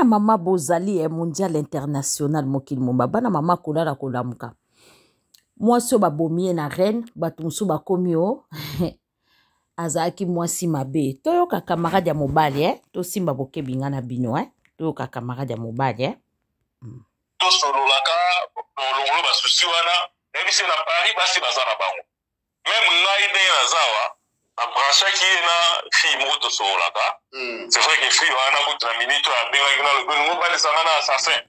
bana mama bozali mondial international mokili momba bana mama kolala kolamuka mwasi babomie na reine bato musu bakomi o azaki mwasi mabe toyoka camarade ya mobali to simba bokebinga na bino toyoka camarade ya mobali to sololaka longolo basusi wana ebisi na Paris basi baza na bango même ngai nde nazawa abranchaki na fille moko to sololaka c'est vrai que fille wana kutu na minute abengaki na lobe ngo balisanga na assassin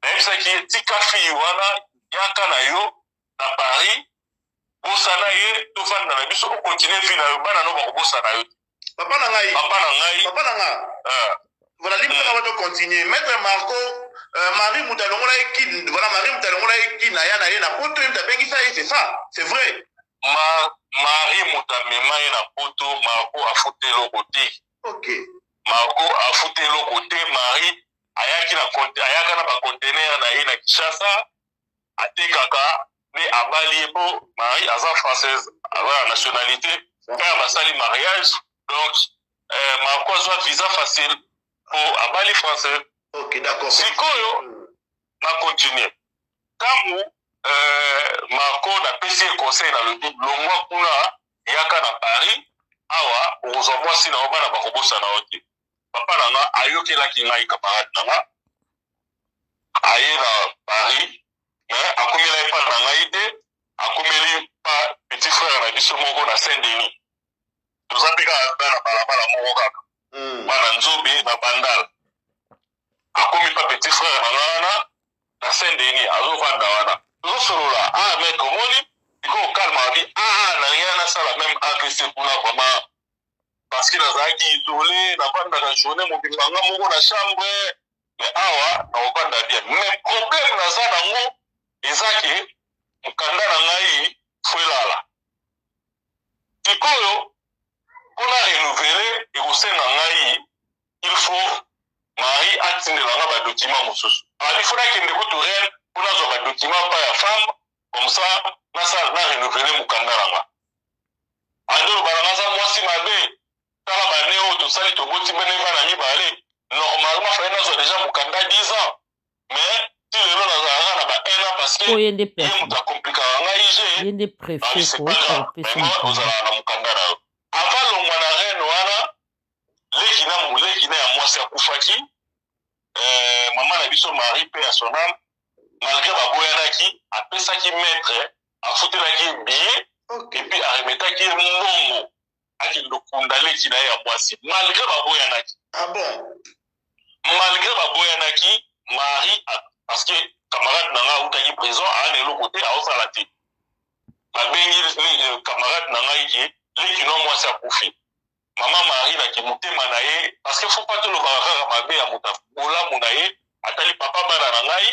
nayebisaki tika fille wana yaka na yo na Paris bosana ye tofanda na biso okontinue fille na yo bana no bakobosana yo papa na ngai voilà libre va de continuer maître Marco Marie Moutalongola Ekin voilà Marie Moutalongola Ekin na ye na poto yenda bengisa ye c'est ça c'est vrai Marie Moutamema ye na poto Marco afutelo côté OK Marco afutelo côté Marie ayaka na ba conteneur na ye na Kinshasa atekaka mais abali po Marie aza française la nationalité père basali mariage donc Marco a visa facile pour abali français. OK d'accord sikoyo na continuer kamu Marco na pesi conseil na le longwa kuna yaka na Paris awa ozomwa sina obana bakobosa na oti papa nanga ayokelaki ngai camarade nanga aye na Paris mais akomela pa na ngai te akomeli pa petit frère na biso moko na Saint-Denis tozapika na balabala moko kaka bana nzobe na bandal akomi pa petit frère na ngana na Saint-Denis azovanda wana tozosolola mais komoni iko calme dit na rien na sala même agressé pour la vraiment parce que nazaki isolé na banda na journée mobimanga moko na chambre mais awa na obanda bien mais problème na za nango ezaki mukanda na ngai fuelala sikoyo pona renouveler ekosenga ngai il faut Marie atindelanga ba document mosusu il faudra kende kutu reine pona zo ba document pa ya femme comme ça na renouveler mukanda nanga ando balanga za mwasi mabe tala ba neo to sali to boti bene bana mibale normalement fa na zo déjà mukanda 10 ans mais si le long na ba 1 an parce que yende compliqué ngai yende préfet ko ozala na mukanda na avant longwa na reine wana leki na ya mwasi akufaki mama na biso Marie pe ya son âme malgré baboyanaki apesaki maître afutelaki billet et puis aremetaki mbongo akindokunda leki na ya mwasi malgré baboyanaki malgré baboyanaki Marie parce que camarade nanga utaki prison ane lo côté aosala te babengi camarade nanga iki leki no mwasi akufi mama Marie na kimutema na ye parce que faut pas tout le baraka mabe ya mutabola munaye atali papa bana na ngai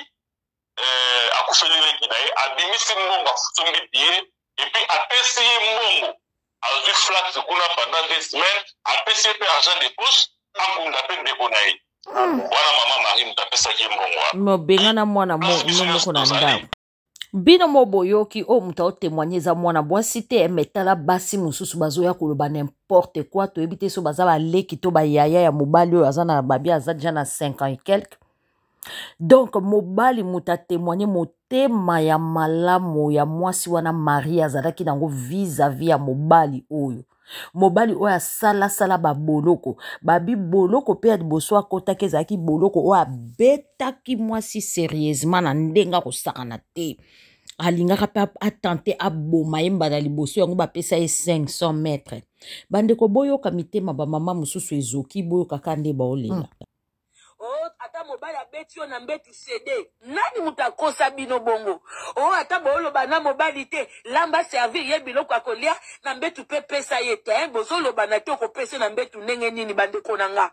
akufelele kinaye abimisi mbongo afutumbi biye et puis apesi mbongo azwi flax kuna pendant 2 semaines apesi pe argent de poche akunda pe ndeko na ye wana mama Marie mutapesaki mbongo mobengana mwana moko na ndako bino moboyoki muta otémoigner za mwana bwasi te metala basi mususu bazoya koloba n'importe quoi to ebite so baza baleki to bayaya ya mobali oyo aza na babi aza déjà na 5 ans et quelques donc mobali muta témoigner motema ya malamu ya mwasi wana Marie azalaki nango vis-à-vis ya mobali oyo asala baboloko babi boloko pe ya liboso akotaki ezalaki boloko oyo abetaki mwasi sérieusement na ndenga kosakana te alingaka pe atente aboma ye mbala liboso yango bapesa ye 500 mètres bandeko boyoka mitema bamama mosusu ezoki boyokaka nde baolela ata mobali abeti yo na mbetu CD nani mutakosa bino bongo ata boloba na mobali te lamba servir ye biloko akolia na mbetu pe pesa ye te bozoloba na te okopesa na mbetu ndenge nini bandeko nanga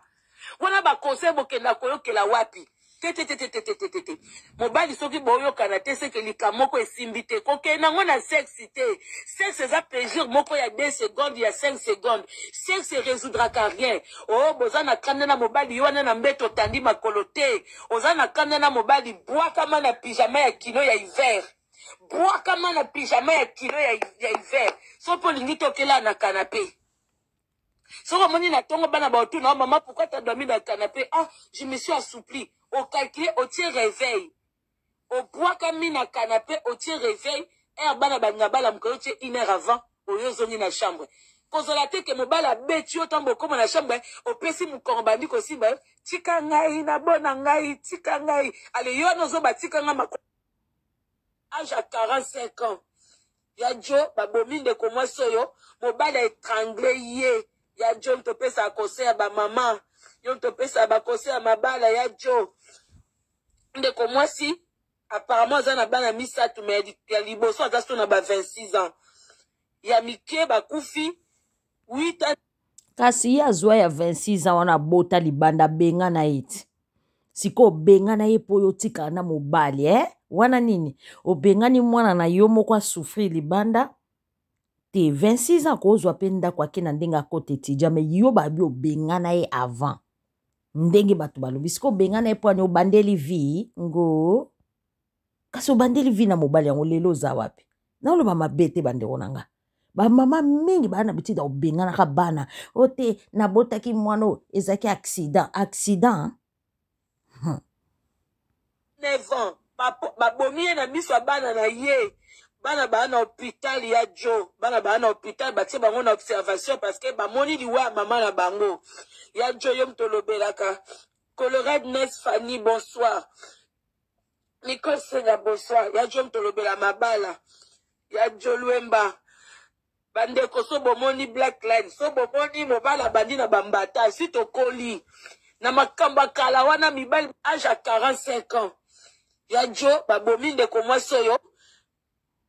wana bakose bokenda koyokela wapi te mobali soki boyokana te seke likamoko esimbi te kokenda ngo na sexe te sexe eza plaisir moko ya 2 secondes ya 5 secondes sexe résoudra rien boza na kanda na mobali yo wana na mbeto otandi makolo te oza na kanda na mobali bwakama na pyjama ya kilo ya hiver bwakama na pyjama ya kilo ya hiver so po lingi tokela na canapé Soko moni na tongo bana ba otu na maman pourquoi tu as dormi dans le canapé? Ah, je me suis assoupli. Au calculé, au tir réveil. Au poids comme na canapé, au tir réveil. Et bana ba ngabala mkoyoche 1 heure avant, au yozoni na chambre. Konsolate que mobala beti otambo comme na chambre, au pesi mukombandi ko simba, tika ngai na bona ngai, tika ngai. Allez yo nozo ba tika nga mako. Âge à 45 ans. Ya jo babominde ko moi soyo, mobala étranglé yé. Ya jo nto pesa conseil ba maman. Yo nto pesa ba conseil à mabala ya jo. Nde ko moi si apparemment za na bana misatu mais ya liboso azasto na ba 26 ans. Ya mike ba kufi 8 ans. Kasi ya zwa ya 26 ans wana bota libanda benga na iti. Siko benga na ye po yo tika na mobali wana nini obengani mwana na yo moko asufri libanda te 26 ans ko zwa penda kwa kina ndenga kote tija me yo babi obenga na ye avant ndenge batu balobi siko benga na ye po ani obandeli vi ngo kasi obandeli vi na mobali yango lelo za wapi na oloba mabete bandeko nanga ba mama mingi bana bitida obenga na ka bana ote na botaki mwana ezaki accident 9 ans. Babomie na miso bana na ye. Bana bana hôpital ya jo. Bana bana hôpital batie bango na observation parce que ba moni liwa maman na bango. Ya jo yom tolobelaka. Colorade Nes Fanny bonsoir. Nicole Sega bonsoir. Ya jo tolobela mabala. Ya jo Luemba. Bande ko so bomoni black line. So bomoni mobala bandi na bambata. Si to koli. Na makamba kala wana mibali âge à 45 ans. Ya jo babomi ndeko mwasi oyo.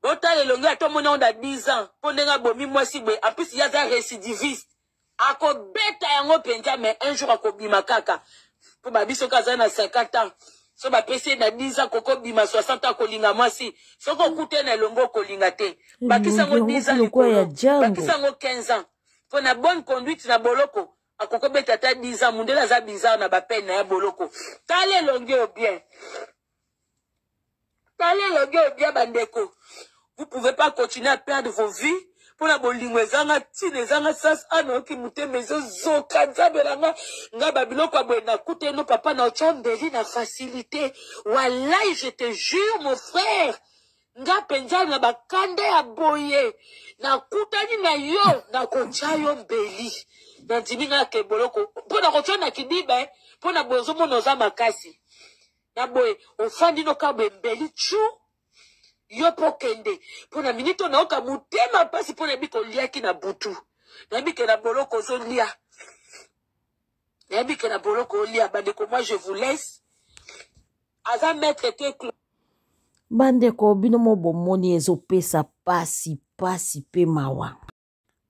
Bota lelongi atomoni onda 10 ans. Pondenga bomi mwasi bwe. En plus ya za récidiviste. Ako beta yango penza mais un jour ako bima kaka. Po babiso kaza na 50 ans. So ba pese na 10 ans koko bima 60 ans kolinga mwasi. So ko kute na longo kolinga te. Bakisango 10 ans likolo. Bakisango 15 ans. Po na bonne conduite na boloko. Akoko beta ta 10 ans mundela za bizarre na ba peine na ya boloko. Tale longi au bien. Parlez le gars bien bandeko. Vous pouvez pas continuer à perdre vos vies pour la bolingwe zanga tine zanga sas ano ki mute mezo zoka zabelanga nga babilo kwa bwena kute no papa na chondeli na facilité. Wallahi je te jure mon frère. Nga penza na bakande ya boye. Na kutani na yo na konchayo mbeli. Na diminga ke boloko. Pona kochona kidiba pona bozo mono za makasi. Na boy, ofandi no kabe mbeli chu yo pokende pona minito na oka mutema pasi pona biko liaki na butu na bike na boloko zo lia na bike na boloko lia bandeko moi je vous laisse aza maître te bandeko bino mo bomoni ezopesa pasi pe mawa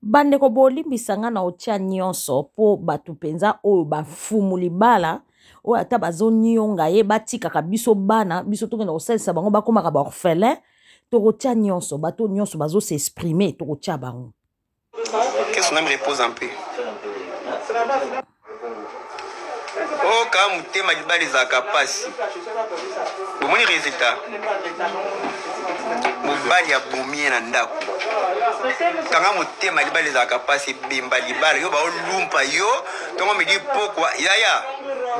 bandeko bolimbisa nga na otia nyonso po batu penza oyo bafumu libala o ata bazo nyonga ye batikaka biso bana biso tokenda kosalisa bango bakomaka baorphelin tokotia nyonso bato nyonso bazo s'exprimer tokotia bango. Que son âme repose en paix. Oh ka mutema libali za kapasi bomoni résultat mobali ya bomie na ndako kanga mutema libali za kapasi bimba libala yo ba olumpa yo tongo me di pourquoi yaya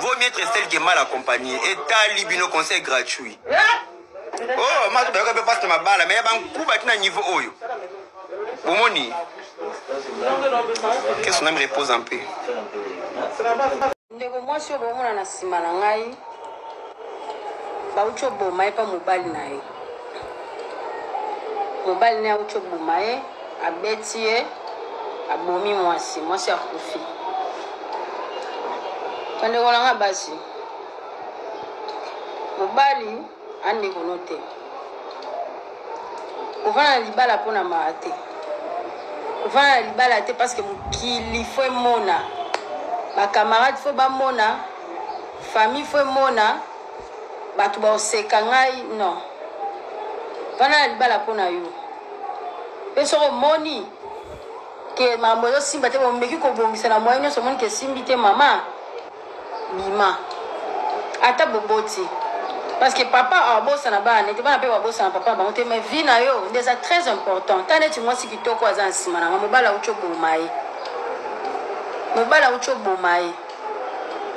vaut mieux être seul que mal accompagné et ta libino conseil gratuit. Oh ma to ba ko passe ma bala mais ba nkuba tina niveau oyo bomoni que son âme repose en paix. Ndeko mwasi oyo bomona na nsima na ngai bauti oboma ye mpa mobali na ye mobali na ye auti oboma ye abeti ye abomi mwasi akufi bandeko na nga basi mobali andeko no te kovanda na libala mpona maa te kovanda na libala te parce que mokili fo emona bacamarade fo bamona famille fo emona bato baoseka ngai non vana na libala mpona yo mpe soko omoni ke makambo ezosimba te bomeki kobongisa na moye nyonso omoni ke esimbi te mama bima ata boboti parce que papa abosana bana nete bana mpe babosana papa bango te mais vie na yo nde eza très important ta neti mwasi kitoko aza na nsima nanga mobala auti oboma ye mobala ucho bomaye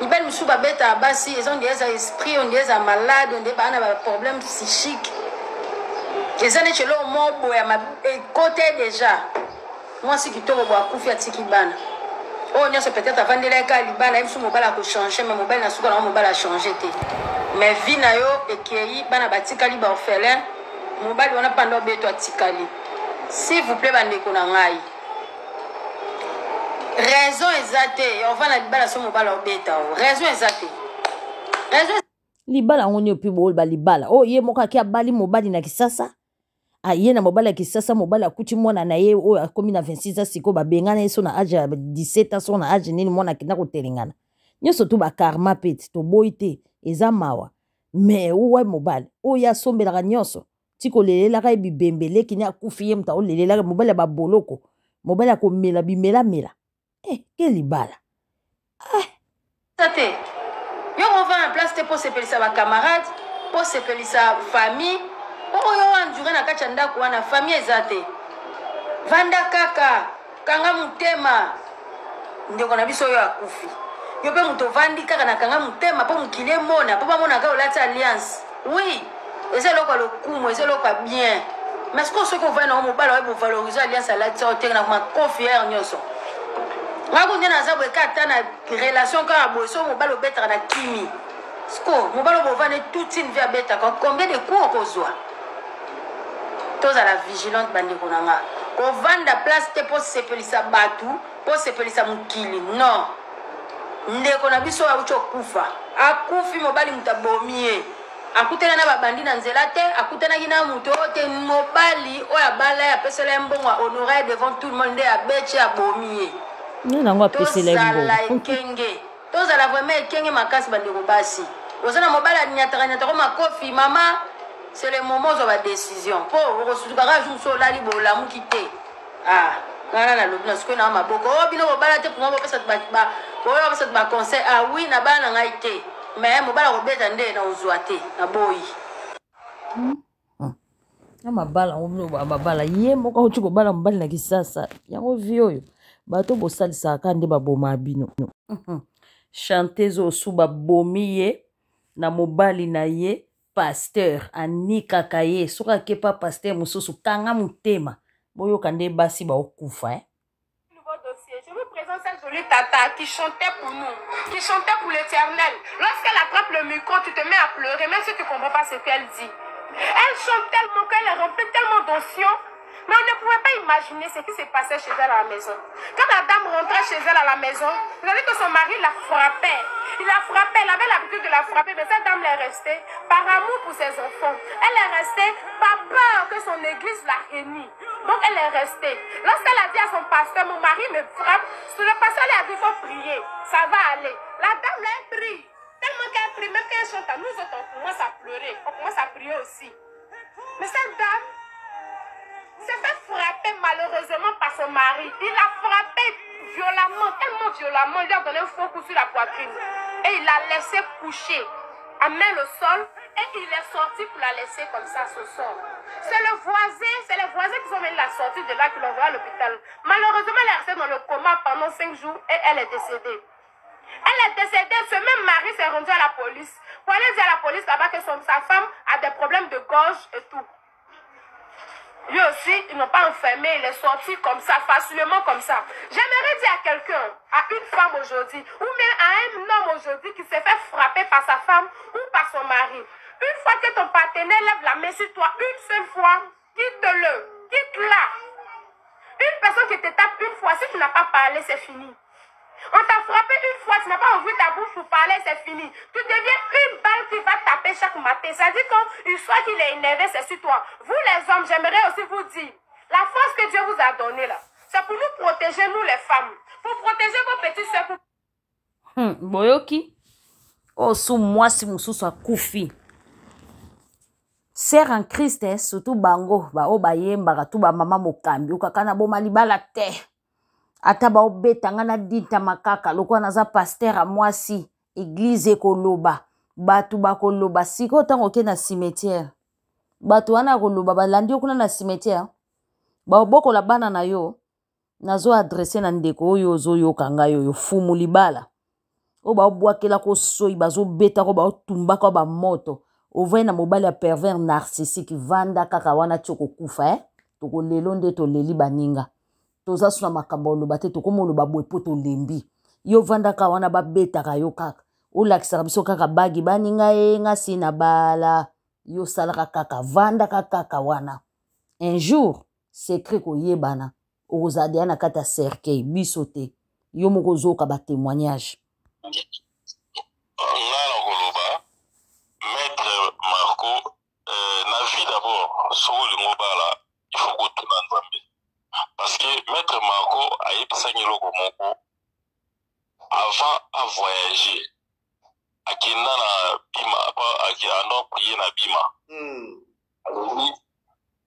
mibali musu babeta basi ils ont des esprits on des malades on des bana ba problème psychique ils ont des lo mobo ya côté déjà moi si kitoko bo akufi atiki bana oh nyoso peut-être avant de la libala il faut mobala ko changer mais mobile na suka na mobala changer te mais vie na yo ekei bana batikali ba orphelin mobali wana pando beto atikali s'il vous plaît bandeko na ngai raison exacte on va na libala so mobala obeta raison exacte raison libala ngoni opi bol ba libala oh ye moka ki abali mobali na kisasa aye na mobali ya kisasa mobali akuti mwana na ye o akomi na 26 ans siko ba bengana yeso na age 17 ans so na age nini mwana kina ko telingana nyoso tu ba karma pet to boite eza mawa mais uwa mobali o ya sombela nyoso tiko lelela ka bibembele kini akufi ye mta o lelela mobali ba boloko mobali ko mela bimela mela ke libala tate yo on va en place te pour se pelisa ba camarades pour se pelisa famille pour yo andure na kacha ndako wana famille ezate vanda kaka kanga mutema ndeko na biso yo akufi yo pe muto vandi kaka na kanga mutema po mukile mona po mona ka olata alliance oui eza loko le kumo eza loko bien mais ce qu'on va na mobala wa valoriser alliance à la tsote na ma confiance nyoso ngako ndena za bwe kata na relation ka boso mobalo betra na kimi sko mobalo bovane toute une vie à beta combien de coups kozwa tous à la vigilante bandi konanga ko vanda place te pour se pelisa batu pour se pelisa mukili non ndeko na biso ya ucho kufa akufi mobali mutabomie akutena na babandi na nzela te akutena kina muto te mobali oya bala ya pesela mbongo honorer devant tout le monde ya beche ya bomie nina ngwa pesela mbongo kenge tozala vraiment ekenge makasi bandeko basi ozana mobali anyataka ko makofi mama c'est le moment de la décision pour resuka jour so lali bolamu kite nana na lobina siko na maboko bino mobala te pour pesa ba boyo pesa ba conseil oui na bana ngai te mais mobala ko beta nde na uzwa te na boyi na mabala ngomno mabala ye moko uchi ko bala mobali na kisasa yango vioyo bato bosalisa kande baboma bino chanteuse osuba bomiye na mobali na ye pasteur anika kaye soka kepa pasteur mususu kanga mutema boyo kande basi ba okufa Nouveau dossier. Je vous présente cette jolie tata qui chantait pour nous, qui chantait pour l'Éternel. Lorsqu'elle attrape le micro, tu te mets à pleurer, même si tu ne comprends pas ce qu'elle dit. Elle chante tellement qu'elle est remplie tellement d'onction. Mais on ne pouvait pas imaginer ce qui se passait chez elle à la maison. Quand la dame rentrait chez elle à la maison, vous savez que son mari la frappait. Il la frappait, elle avait l'habitude de la frapper, mais cette dame est restée par amour pour ses enfants. Elle est restée par peur que son église la réunit. Donc elle est restée. Lorsqu'elle a dit à son pasteur, mon mari me frappe, le pasteur lui a dit, il faut prier, ça va aller. La dame l'a pris. Tellement qu'elle prie, même quand elle chante, nous autres, on commence à pleurer, on commence à prier aussi. Mais cette dame s'est fait frapper malheureusement par son mari. Il l'a frappé violemment, tellement violemment, il lui a donné un faux coup sur la poitrine. Et il l'a laissé coucher à main le sol et il est sorti pour la laisser comme ça ce sol. C'est les voisins qui sont venus la sortir de là, qui l'ont envoyé à l'hôpital. Malheureusement, elle est restée dans le coma pendant 5 jours et elle est décédée. Elle est décédée, ce même mari s'est rendu à la police. Pour aller dire à la police là-bas que sa femme a des problèmes de gorge et tout. Lui aussi, ils n'ont pas enfermé, il est sorti comme ça, facilement comme ça. J'aimerais dire à quelqu'un, à une femme aujourd'hui, ou même à un homme aujourd'hui qui s'est fait frapper par sa femme ou par son mari. Une fois que ton partenaire lève la main sur toi, une seule fois, quitte-le, quitte-la. Une personne qui te tape une fois, si tu n'as pas parlé, c'est fini. On t'a frappé une fois, tu n'as pas ouvert ta bouche pour parler, c'est fini. Tu deviens une balle qui va taper chaque matin. Ça dit qu'une fois qu'il est énervé, c'est sur toi. Vous les hommes, j'aimerais aussi vous dire, la force que Dieu vous a donnée là, c'est pour nous protéger, nous les femmes. Pour protéger vos petits soeurs. Boyoki, osu mwasi mususu akufi. Sœur en Christ, surtout bango, ba o bayemba tu ba mama mokambi, ukakana bo malibala te. Ata ba obeta ngana dita makaka lokwa naza pasteur a mwasi église ekoloba batu bakoloba siko tango ke na cimetière batu wana koloba balandi okuna na cimetière ba obokola bana na yo nazo adresse na ndeko oyo ozoyoka ngai oyo fumu libala o baobwakela ko soi bazobeta ko baotumbaka bamoto ovai na mobali ya pervers narcissique vanda kaka wana ti okokufa tokolelo nde toleli baninga toza suna makambo oloba te tokoma oloba boye po tolembi yo vandaka wana babetaka yo kaka olakisaka biso kaka bagi baninga nga sina bala yo salaka kaka vandaka kaka wana un jour secret koyebana okozala deya na kati ya cercueil biso te yo moko ozoyoka batémoignage. Nga na koloba maître Marco na vie d'abord soko olingo bala il faut kotuna nzambe parce que maître Marco ayebisaki eloko moko avant à voyager akenda na bima ano prier na bima alobi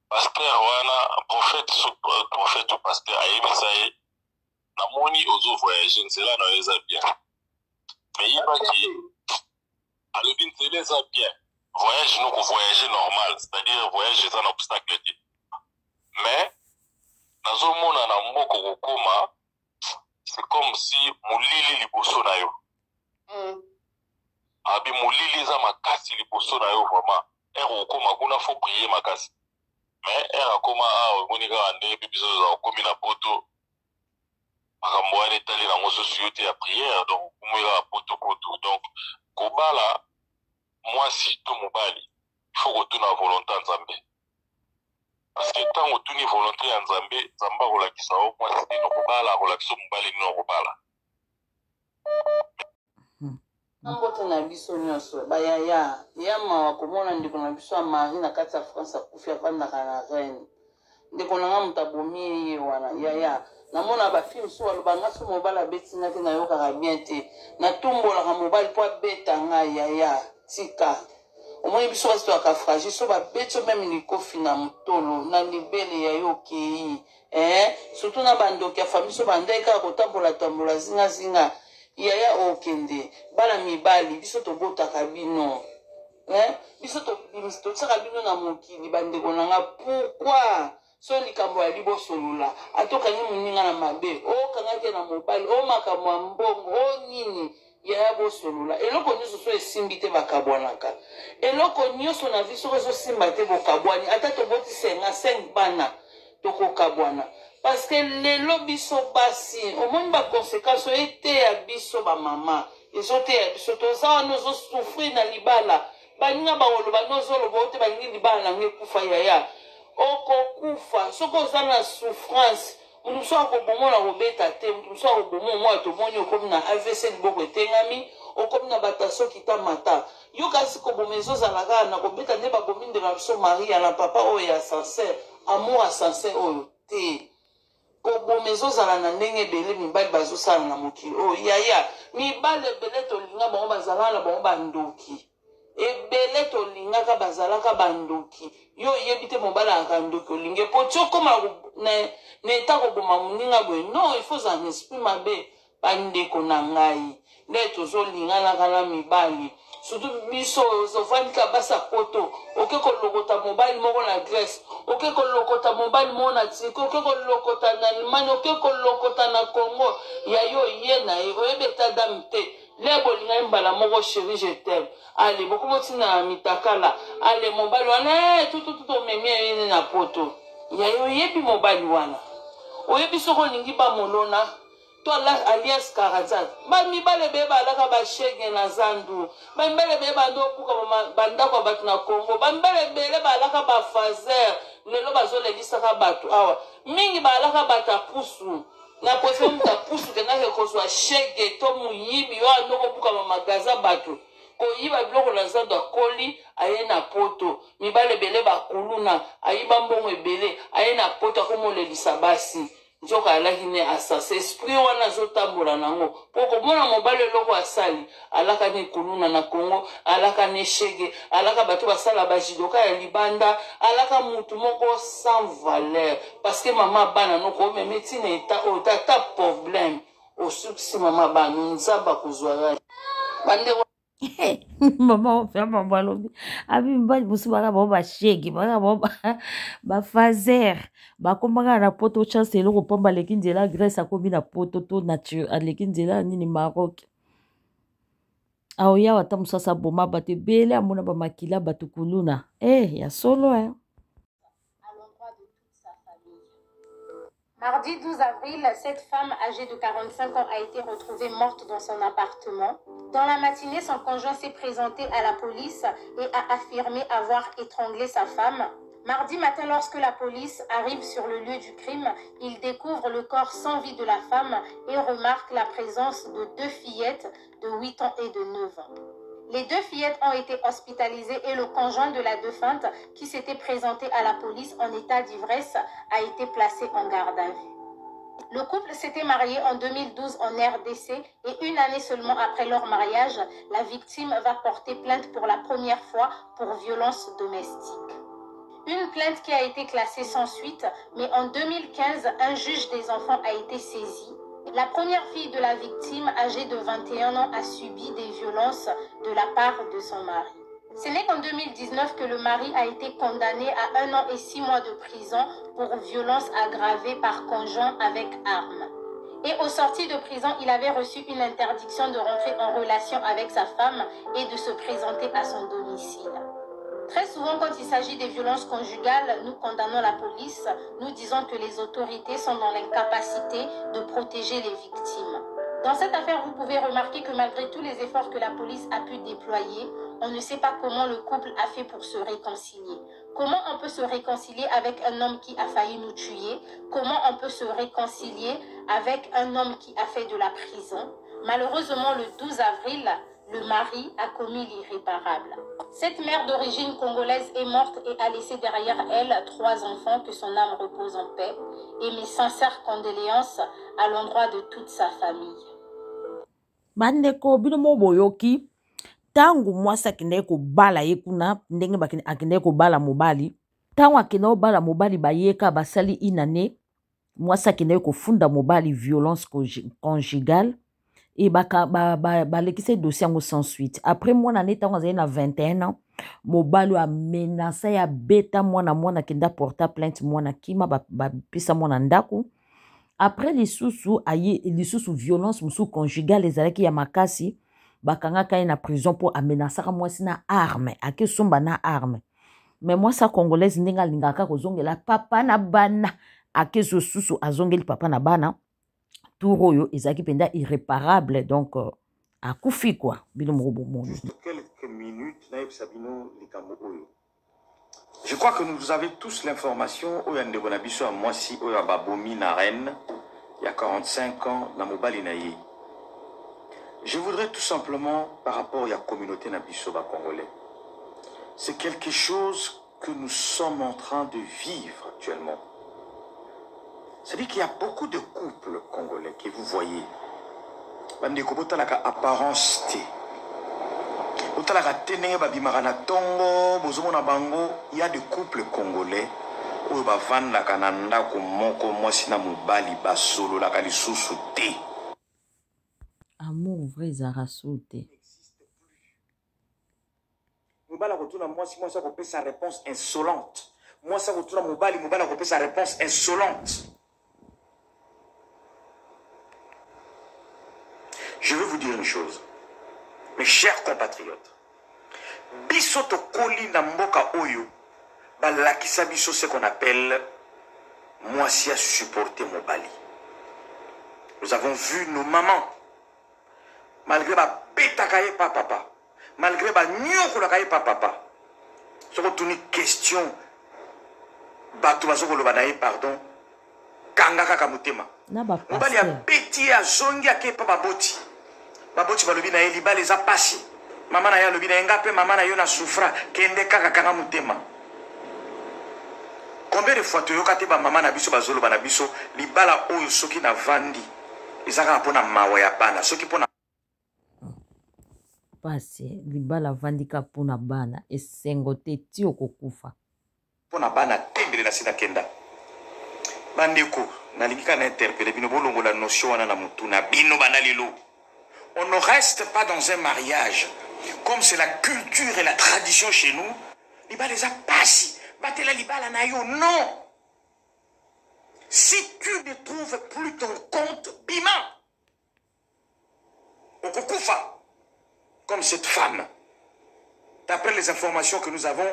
pasteur wana prophète ou pasteur ayebisa ye namoni ozo voyager nzela na yo eza bien mais yebaki alobi nzela eza bien voyage noko voyager normal c'est-à-dire voyage eza na obstacle te mais nazomona na mboko kokoma c'est comme si molili liboso na yo abi molili eza makasi liboso na yo vraiment ere okoma kuna fo prier makasi mais ere akoma awa omoni kaka nde mpe biso oza okomi na poto makambo wana etali nango susu yo te ya prière donc okomi kaka poto donc kobala mwasi to mobali il faut kotuna volonté ya nzambe parce que ntango otuni volonté ya nzambe nzambe akolakisa o mwasi nino kobala akolakisa mobali nino kobala. Mbote na biso nyonso bayaya yama wakomona ndeko na biso ya mari na kati ya France akufi avandaka na reine ndeko na nga moto abomi ye wana yaya namona bafilme so balobanga so mobali abetinga te nayokaka bien te natumbolaka mobali mpo abeta ngai yaya tika omoni biso basi toyaka fragile so babeti yo meme likofi na motolo na libele ya yo okei surtout na bandoki ya fami so bandai kaka kotambola zingazinga yaya okende bana mibali biso tobotaka bino biso totisaka bino na mokili bandeko na nga pourquoi so likambo ya libosolola atokangi moninga na mabe okangaki na mobali o makambo ya mbongo o nini yaya bosolola eloko nyonso so esimbi te bakabwanaka eloko nyonso na vi soko ezosimba te bokabwani ata tobotisa nga 5 bana tokokabwana parce que lelo biso basi omoni baconséquence eteya biso bamama ezoteya biso toza wana ozosouffrir na libala baninga bakoloba nozoloba ote balingi libala nango ekufa yaya okokufa soki oza na souffrance mutu mosu akobomona kobeta te mutu mosu akobomona mwa tomoni okomi na AVC liboko etengami okomi na bataso kitamata yo kasi koboma ezozala kaka na kobeta nde babomi ndeko na biso maria na papa oyo ya sincere amour ya sincere oyo te koboma ezozala na ndenge ebele mibali bazosala na mokili oyo yaya mibali ebele tolinga bango bazala na bango bandoki ebele tolingaka bazalaka bandoki yo oyebi te mobali alaka ndoki olingi po ti okoma na eta koboma moninga boye non il faut en esprit mabe bandeko na ngai nde tozolinganaka na mibali surtout biso ozovandika basa poto oke kolokota mobali moko na Grèce oke kolokota mobali moko na Tiko oke kolokota na Allemagne oke kolokota na Congo ya yo ye na ye oyebeta dame te lebo lingai mbala moko chérie je t'aime ale bokomotina mitakala ale mobali wana tutututu omemi yene na poto ya yo oyebi mobali wana oyebi soko olingi bamolona to alias karazat bamibale beye balaka bashege na zandu bamibale beye bando obuka bandako ya bato na Congo bamibale bele balaka bafazer lelo bazolelisaka bato awa mingi balaka bato ya pusu na prefe mutu apusu kendake kozwa shege to moyibi oyo andoko obuka bamagaza bato koyiba biloko na zandu akoli aye na poto mibale ebele bakuluna ayiba mbongo ebele aye na poto akomolelisa basi nzoka alaki ne asase esprit wana azotambola nango po komona mobali eloko asali alaka ne kuluna na Congo alaka ne shege alaka bato basala bajidoka ya libanda alaka mutu moko sans valeur parce que mama bana noko omemi ntina eta oyo tata problème osuksi mama bana nzamba kozwa bande Maman fait maman lobi. Abi mba musu baka ba shege baka ba fazer. Ba komanga na poto chance eloko pamba lekinzela Grèce akomi na poto to nature alekinzela nini Maroc. Aoya wata musasa boma bate bele amona ba makila batukuluna. Ya solo Mardi 12 avril, cette femme âgée de 45 ans a été retrouvée morte dans son appartement. Dans la matinée, son conjoint s'est présenté à la police et a affirmé avoir étranglé sa femme. Mardi matin, lorsque la police arrive sur le lieu du crime, il découvre le corps sans vie de la femme et remarque la présence de 2 fillettes de 8 ans et de 9 ans. Les 2 fillettes ont été hospitalisées et le conjoint de la défunte, qui s'était présenté à la police en état d'ivresse, a été placé en garde à vue. Le couple s'était marié en 2012 en RDC et 1 année seulement après leur mariage, la victime va porter plainte pour la première fois pour violence domestique. Une plainte qui a été classée sans suite, mais en 2015, un juge des enfants a été saisi. La première fille de la victime, âgée de 21 ans, a subi des violences de la part de son mari. Ce n'est qu'en 2019 que le mari a été condamné à 1 an et 6 mois de prison pour violence aggravée par conjoint avec arme. Et au sortir de prison, il avait reçu une interdiction de rentrer en relation avec sa femme et de se présenter à son domicile. Très souvent, quand il s'agit des violences conjugales, nous condamnons la police. Nous disons que les autorités sont dans l'incapacité de protéger les victimes. Dans cette affaire, vous pouvez remarquer que malgré tous les efforts que la police a pu déployer, on ne sait pas comment le couple a fait pour se réconcilier. Comment on peut se réconcilier avec un homme qui a failli nous tuer? Comment on peut se réconcilier avec un homme qui a fait de la prison? Malheureusement, le 12 avril, le mari a commis l'irréparable. Cette mère d'origine congolaise est morte et a laissé derrière elle 3 enfants, que son âme repose en paix, et mes sincères condoléances à l'endroit de toute sa famille. Bandeko bino moboyoki tangu mwasi akende kobala ye kuna ndenge akende kobala mobali tangu akende kobala mobali bayeka basali inane mwasi akende kofunda mobali violence conjugale et balekise dossier yango sans suite. Après mwana ne tango azali na 21 ans mobali amenasa ya beta mwana kenda porta plainte mwana kima bapesa mwana ndako. Après lisusu violence musu conjugale ezalaki ya makasi bakangaka ye na prison po amenasaka mwasi na arme akesomba na arme. Mais moi sa congolaise ndenge alingaka kozongela papa na bana akezo susu azongeli papa na bana tout oyo ezalaki penda irréparable donc akufi quoi bino moko bomono. Quelques minutes na Sabino likambo oyo. Je crois que vous avez tous l'information oyo ndeko na biso moi si oyo babomi na reine il y a 45 ans na mobali na ye. Je voudrais tout simplement par rapport à la communauté na biso ba congolais. C'est quelque chose que nous sommes en train de vivre actuellement. C'est-à-dire qu'il y a beaucoup de couples congolais que vous voyez. Bandeko botalaka apparence te. Botalaka tenenge babimaka na tongo, bozomona bango, il y a des couples congolais oyo bavandaka na ndako moko mwasi na mobali basololaka lisusu te. Amour vrai zarasu te. Mobala kotuna mwasi mwasi akopesa sa réponse insolente. Mwasi akotuna mobali akopesa sa réponse insolente. Je veux vous dire une chose, mes chers compatriotes. Biso to koli na mboka oyo, balakisa biso ce qu'on appelle mwasi a supporter mobali. Nous avons vu nos mamans, malgré ba betaka ye pa papa, malgré ba nyokolaka ye pa papa. Soko tuni question, bato bazoko loba na ye pardon, kangaka ka mutema. Mobali a beti a zongi ake pa baboti. Baboti balobi na ye libala eza pasi. Mama na ye alobi na ye ngape mama na yo na souffra kende kaka kanga mutema. Combien de fois toyoka te ba mama na biso bazoloba na biso libala oyo soki na vandi ezaka pona mawa ya bana soki pona pasi libala vandika pona bana esengo te ti okokufa pona bana tembele na sina kenda. Bandeko nalingi kana interpeller bino bolongola notion wana na mutu na bino bana lelo. On ne reste pas dans un mariage Comme c'est la culture et la tradition chez nous, Libala les a passés. Batela Libala na yo, non. Si tu ne trouves plus ton compte, bima. Okukufa. Comme cette femme. D'après les informations que nous avons,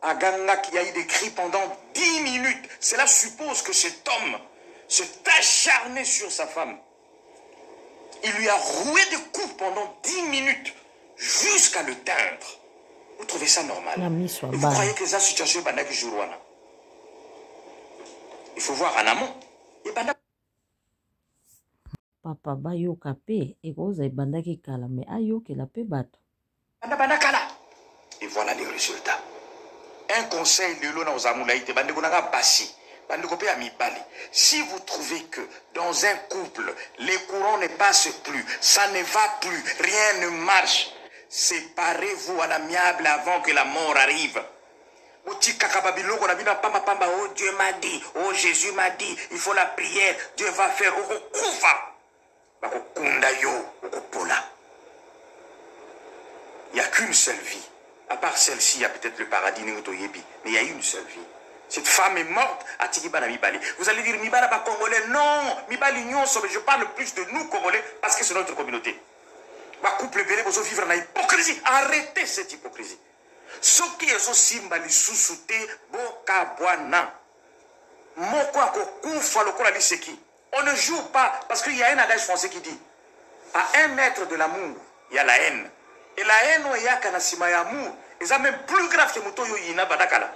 à Ganga, qui a eu des cris pendant 10 minutes. Cela suppose que cet homme s'est acharné sur sa femme. Il lui a roué des coups pendant 10 minutes jusqu'à le teindre. Vous trouvez ça normal? Et vous croyez que ça situation est bandaki jourouana? Il faut voir en amont. Papa bayo kapé et rose et bandaki kala mais ayo que la paix bato. Et voilà les résultats. Un conseil de l'eau aux amoulaïtes, bandekonaga bassi, bandekope à mibali. Si vous trouvez que dans un couple, les courants ne passent plus, ça ne va plus, rien ne marche, séparez-vous à l'amiable avant que la mort arrive. Oh Dieu m'a dit, oh Jésus m'a dit, il faut la prière, Dieu va faire. Il n'y a qu'une seule vie. À part celle-ci, il y a peut-être le paradis, mais il y a une seule vie. Cette femme est morte à Tigibana Mibali. Vous allez dire, Mibali pas congolais. Non, Mibali Nyon, mais je parle plus de nous congolais parce que c'est notre communauté. Ma couple belé, vous vivre dans l'hypocrisie. Arrêtez cette hypocrisie. Ce qui est aussi Simbali sous-souté, Bokabwana. Moko Akokufa, le Kola Liseki. On ne joue pas parce qu'il y a un adage français qui dit à 1 mètre de l'amour, il y a la haine. Et la haine, il y a kanasima ya amour. Et ça même plus grave que Mouto Yoyina Badakala.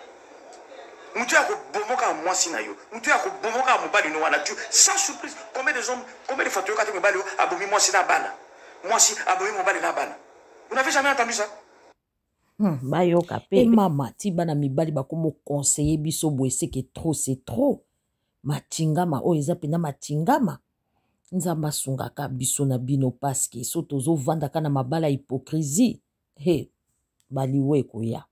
Mouto Yako Bomoka Mwasina yo. Mouto Yako Bomoka Mobali no Wanatu. Sans surprise, combien de hommes, combien de fatoués quand Mobali abomi Mwasina Bana. Mwasi abomi Mobali na Bana. Vous n'avez jamais entendu ça? Bayo kapé. Et mama, ti bana mibali bakomo conseiller biso boye c'est trop, c'est trop. Matingama, oh eza pena matingama. Nzamba sungaka biso na bino paske so tozo vanda kana mabala hypocrisie. He, baliwe koya.